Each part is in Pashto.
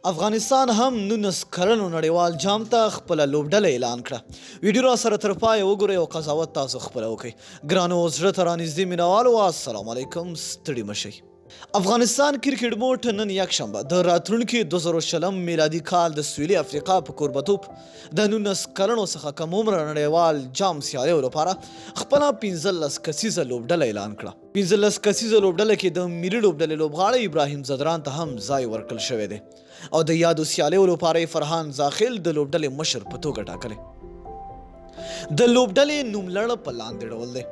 افغانستان هم 19 کلنو نړیوال جام ته خپله لوبډله اعلان کړه. ویډیو را سره تر پایه وګورئ او قضاوت تاسو خپله وکړئ. ګرانو زړه ته رانږدې مینوالو السلام علیکم، ستړي مه شئ. افغانستان کرکټ بورډ نن یکشنبه د راتلونکي 2020 میلادي کال د سویلي افریقا په کوربتوب د 19 کلنو څخه کم عمره نړیوال جام سیالیو لپاره خپله 15 کسیزه لوبډله اعلان کړه. 15 کسیزه لوبډله کې د ملي لوبډلې لوبغاړی ابراهیم ځدران ته هم ځای ورکړل شوی دی او د یادو سیالیو لپاره فرحان زاخیل د لوبډلې مشر په توګه ټاکلی. د لوبډلې نوملړ په لاندې ډول دی: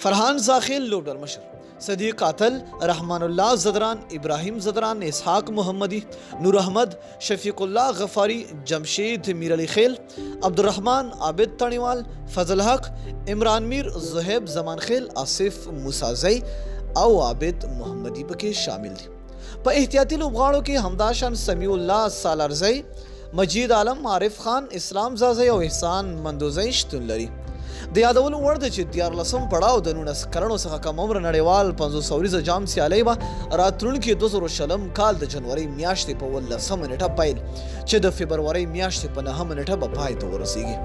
فرحان زاخیل لوبډل مشر، صدیق قاتل، رحمان الله زدران، ابراهیم زدران، اسحاق محمدی، نور احمد، شفیق الله غفاری، جمشید میر علی خیل، عبدالرحمن عابد تڼیوال، فضل حق، عمران میر، زهیب زمان خیل، آصف موسازی او عابد محمدی پکې شامل دي. په احتیاطي لوبغاړو کې همداشان سمیع الله سالارزی، مجید عالم، عارف خان، اسلام زازی او احسان مندوزی شتون لري. د یادولو وړ ده چې 14 پړاو د 19 کلنو څخه کم عمره نړیوال 500 اوریزه جام سیالۍ به راتلونکي 2020 کال د جنوري میاشتې په 18 نیټه پیل چې د فبرورۍ میاشتې په 9 نیټه به پای ته ورسیږي.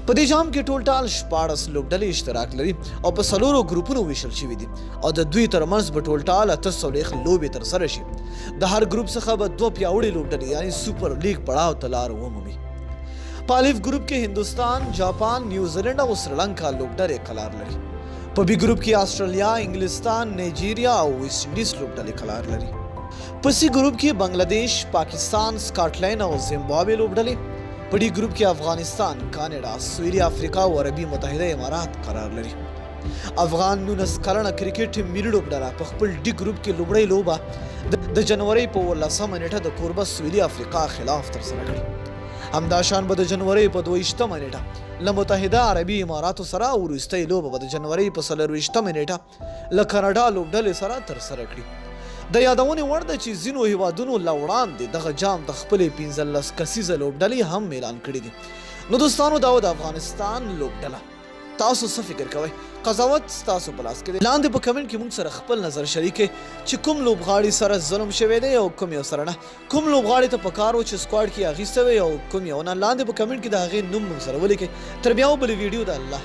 په دې جام کې ټول 14 لوبډلې اشتراک لري او په 4 ګروپونو ویشل شوي دي او د دوی ترمنځ به ټول 800 لوبې ترسره شي. د هر ګروپ څخه به 2 پیاوړي لوبډلې یعنی سوپر لیګ پړاو ته لار ومومي. په الف ګروپ کې هندوستان، جاپان، نیوزیلند او سریلانکا لوبډلې قرار لري. په بی ګروپ کې استرالیا، انګلستان، نایجیریا او ویسټ انډیز لوبډلې قرار لري. په سی ګروپ کې بنگلاديش، پاکستان، سکاټلند او زیمبابوې لوبډلې. په ډي ګروپ کې افغانستان، کاناډا، سویلي افریقا او عربي متحده امارات قرار لري. افغان 19 کلنه کرکټ ملي لوبډله په خپل ډي ګروپ کې لومړۍ لوبه د جنوري په 18 نیټه د کوربه سویلي افریقا خلاف ترسره کړه. همداشان به د جنوري په 22 نیټه له متحده عربي اماراتو سره او وروستۍ لوبه به د جنوري په 24 نیټه له کاناډا لوبډلې سره ترسره کړي. د یادونې وړ ده چې ځینو هیوادونو له وړاندې دغه جام د خپلې 15 کسیزه لوبډلې هم اعلان کړي دي. نو دوستانو دا د افغانستان لوبډله. تاسو څه فکر کوئ؟ قضاوت ستاسو په لاس کې دی. لاندې په کمنټ کې موږ سره خپل نظر شریک چې کوم لوبغاړي سره ظلم شوی دی او کوم یو سره نه. کوم لوبغاړي ته پکار و چې سکواډ کې اخیسته وي او کوم یو نه. لاندې په کمنټ کې د هغې نوم موږ سره ولیکئ. تر بیا بلې ویډیو د الله